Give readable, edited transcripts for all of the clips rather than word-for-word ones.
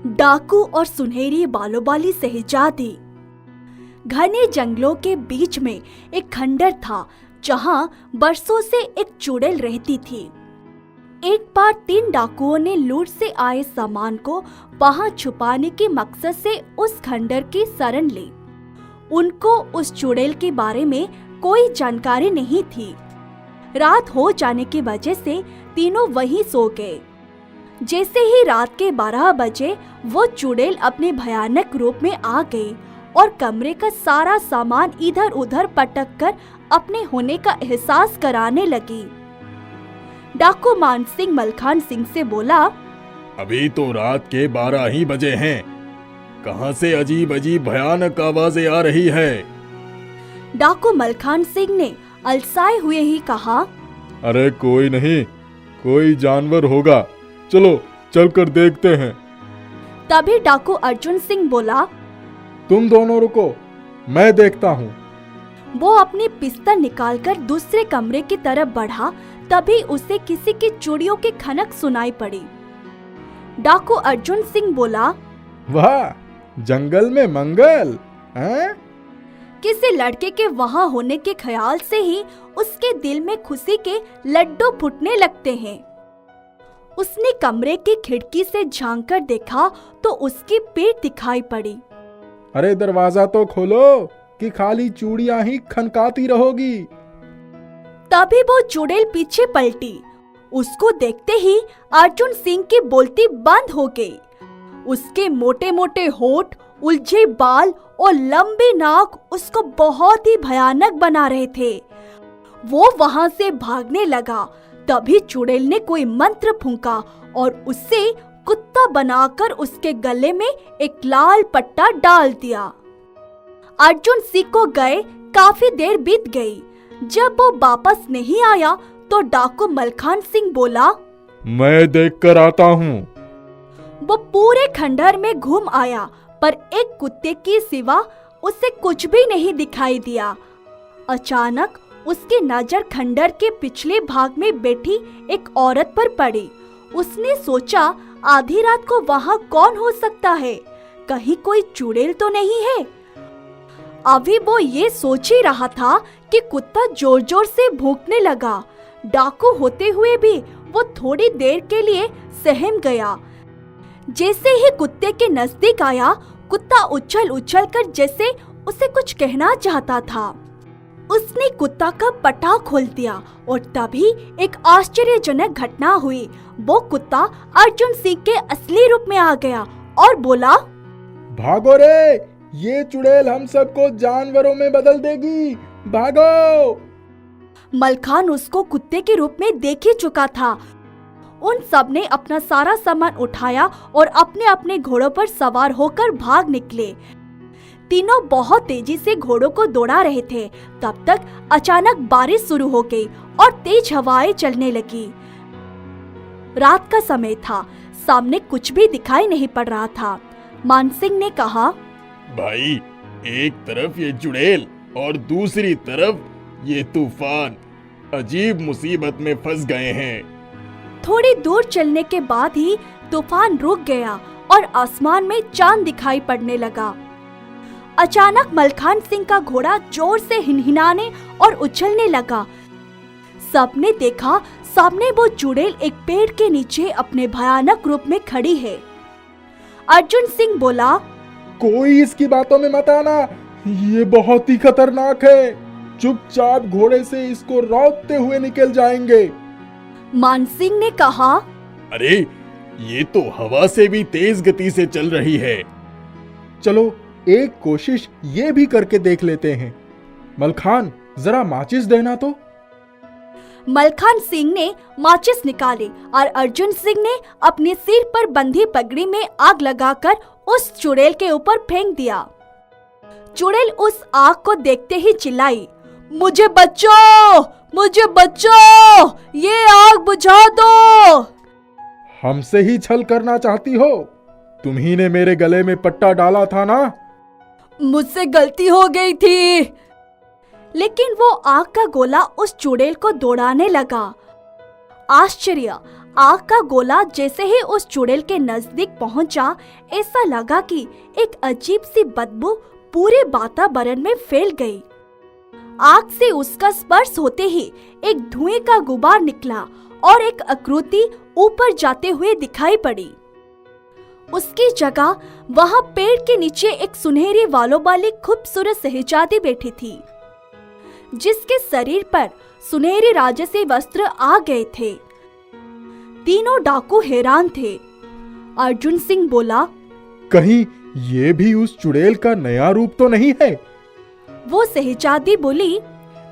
डाकू और सुनहरी बालों वाली शहजादी। घने जंगलों के बीच में एक खंडर था जहां बरसों से एक चुड़ैल रहती थी। एक बार 3 डाकुओं ने लूट से आए सामान को वहां छुपाने के मकसद से उस खंडर की शरण ली। उनको उस चुड़ैल के बारे में कोई जानकारी नहीं थी। रात हो जाने की वजह से तीनों वहीं सो गए। जैसे ही रात के 12 बजे वो चुड़ैल अपने भयानक रूप में आ गई और कमरे का सारा सामान इधर उधर पटक कर अपने होने का एहसास कराने लगी। डाकू मान सिंह मलखान सिंह से बोला, अभी तो रात के 12 ही बजे हैं। कहां से अजीब अजीब भयानक आवाजें आ रही है? डाकू मलखान सिंह ने अलसाए हुए ही कहा, अरे कोई नहीं, कोई जानवर होगा, चलो चलकर देखते हैं। तभी डाकू अर्जुन सिंह बोला, तुम दोनों रुको, मैं देखता हूँ। वो अपनी पिस्तौल निकालकर दूसरे कमरे की तरफ बढ़ा। तभी उसे किसी की चूड़ियों की खनक सुनाई पड़ी। डाकू अर्जुन सिंह बोला, वाह, जंगल में मंगल हैं? किसी लड़के के वहाँ होने के ख्याल से ही उसके दिल में खुशी के लड्डू फूटने लगते हैं। उसने कमरे की खिड़की से झांककर देखा तो उसकी पीठ दिखाई पड़ी। अरे दरवाजा तो खोलो कि खाली चूड़ियां ही खनकाती रहोगी। तभी वो चुड़ैल पीछे पलटी। उसको देखते ही अर्जुन सिंह की बोलती बंद हो गई। उसके मोटे मोटे होठ, उलझे बाल और लंबी नाक उसको बहुत ही भयानक बना रहे थे। वो वहां से भागने लगा। तभी चुड़ैल ने कोई मंत्र फूंका और उससे कुत्ता बनाकर उसके गले में एक लाल पट्टा डाल दिया। अर्जुन सिंह को गए काफी देर बीत गई। जब वो वापस नहीं आया तो डाकू मलखान सिंह बोला, मैं देखकर आता हूँ। वो पूरे खंडर में घूम आया पर एक कुत्ते की सिवा उसे कुछ भी नहीं दिखाई दिया। अचानक उसकी नजर खंडर के पिछले भाग में बैठी एक औरत पर पड़ी। उसने सोचा, आधी रात को वहाँ कौन हो सकता है? कहीं कोई चुड़ैल तो नहीं है? अभी वो ये सोच ही रहा था कि कुत्ता जोर जोर से भौंकने लगा। डाकू होते हुए भी वो थोड़ी देर के लिए सहम गया। जैसे ही कुत्ते के नजदीक आया, कुत्ता उछल उछल कर जैसे उसे कुछ कहना चाहता था। उसने कुत्ता का पटा खोल दिया और तभी एक आश्चर्यजनक घटना हुई। वो कुत्ता अर्जुन सिंह के असली रूप में आ गया और बोला, भागो रे, ये चुड़ैल हम सबको जानवरों में बदल देगी, भागो। मलखान उसको कुत्ते के रूप में देख ही चुका था। उन सब ने अपना सारा सामान उठाया और अपने अपने घोड़ों पर सवार होकर भाग निकले। तीनों बहुत तेजी से घोड़ों को दौड़ा रहे थे। तब तक अचानक बारिश शुरू हो गई और तेज हवाएं चलने लगी। रात का समय था, सामने कुछ भी दिखाई नहीं पड़ रहा था। मानसिंह ने कहा, भाई, एक तरफ ये चुड़ैल और दूसरी तरफ ये तूफान, अजीब मुसीबत में फंस गए हैं। थोड़ी दूर चलने के बाद ही तूफान रुक गया और आसमान में चांद दिखाई पड़ने लगा। अचानक मलखान सिंह का घोड़ा जोर से हिनहिनाने और उछलने लगा। सबने देखा, सामने वो चुड़ैल एक पेड़ के नीचे अपने भयानक रूप में खड़ी है। अर्जुन सिंह बोला, कोई इसकी बातों में मत आना, ये बहुत ही खतरनाक है। चुपचाप घोड़े से इसको रौंदते हुए निकल जाएंगे। मानसिंह ने कहा, अरे ये तो हवा से भी तेज गति से चल रही है। चलो एक कोशिश ये भी करके देख लेते हैं। मलखान, जरा माचिस देना तो। मलखान सिंह ने माचिस निकाली और अर्जुन सिंह ने अपने सिर पर बंधी पगड़ी में आग लगाकर उस चुड़ैल के ऊपर फेंक दिया। चुड़ैल उस आग को देखते ही चिल्लाई, मुझे बचाओ, मुझे बचाओ, ये आग बुझा दो। हमसे ही छल करना चाहती हो? तुम्ही ने मेरे गले में पट्टा डाला था ना? मुझसे गलती हो गई थी। लेकिन वो आग का गोला उस चुड़ैल को दौड़ाने लगा। आश्चर्य, आग का गोला जैसे ही उस चुड़ैल के नजदीक पहुंचा, ऐसा लगा कि एक अजीब सी बदबू पूरे वातावरण में फैल गई। आग से उसका स्पर्श होते ही एक धुएं का गुबार निकला और एक आकृति ऊपर जाते हुए दिखाई पड़ी। उसकी जगह वहां पेड़ के नीचे एक सुनहरे बालों वाली खूबसूरत शहजादी बैठी थी, जिसके शरीर पर सुनहरे राजसी वस्त्र आ गए थे। तीनों डाकू हैरान थे। अर्जुन सिंह बोला, कहीं ये भी उस चुड़ैल का नया रूप तो नहीं है? वो शहजादी बोली,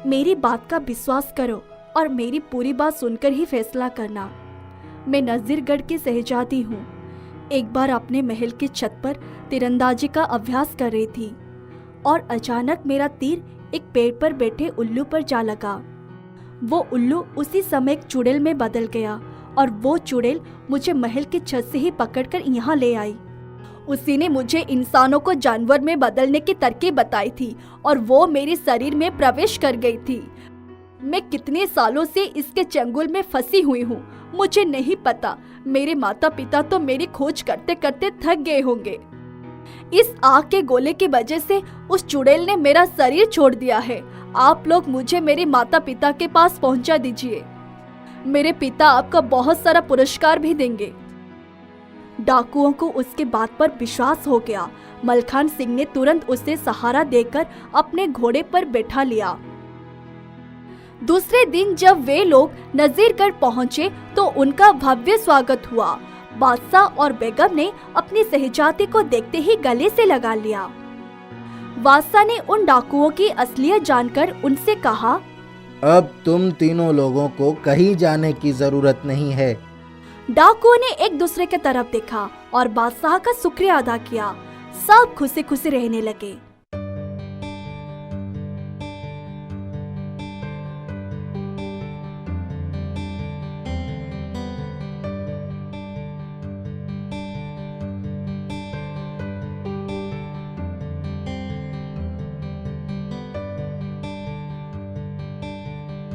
मेरी बात का विश्वास करो और मेरी पूरी बात सुनकर ही फैसला करना। मैं नजीरगढ़ की शहजादी हूँ। एक बार अपने महल की छत पर तीरंदाजी का अभ्यास कर रही थी और अचानक मेरा तीर एक पेड़ पर बैठे उल्लू पर जा लगा। वो उल्लू उसी समय एक चुड़ैल में बदल गया और वो चुड़ैल मुझे महल की छत से ही पकड़कर यहाँ ले आई। उसी ने मुझे इंसानों को जानवर में बदलने की तरकीब बताई थी और वो मेरे शरीर में प्रवेश कर गई थी। मैं कितने सालों से इसके चंगुल में फंसी हुई हूँ, मुझे नहीं पता। मेरे माता पिता तो मेरी खोज करते करते थक गए होंगे। इस आग के गोले की वजह से उस चुड़ैल ने मेरा शरीर छोड़ दिया है। आप लोग मुझे मेरे माता पिता के पास पहुंचा दीजिए। मेरे पिता आपका बहुत सारा पुरस्कार भी देंगे। डाकुओं को उसके बात पर विश्वास हो गया। मलखान सिंह ने तुरंत उसे सहारा देकर अपने घोड़े पर बैठा लिया। दूसरे दिन जब वे लोग नजीरगढ़ पहुंचे तो उनका भव्य स्वागत हुआ। बादशाह और बेगम ने अपनी शहजादी को देखते ही गले से लगा लिया। बादशाह ने उन डाकुओं की असलियत जानकर उनसे कहा, अब तुम तीनों लोगों को कहीं जाने की जरूरत नहीं है। डाकुओं ने एक दूसरे की तरफ देखा और बादशाह का शुक्रिया अदा किया। सब खुशी खुशी रहने लगे।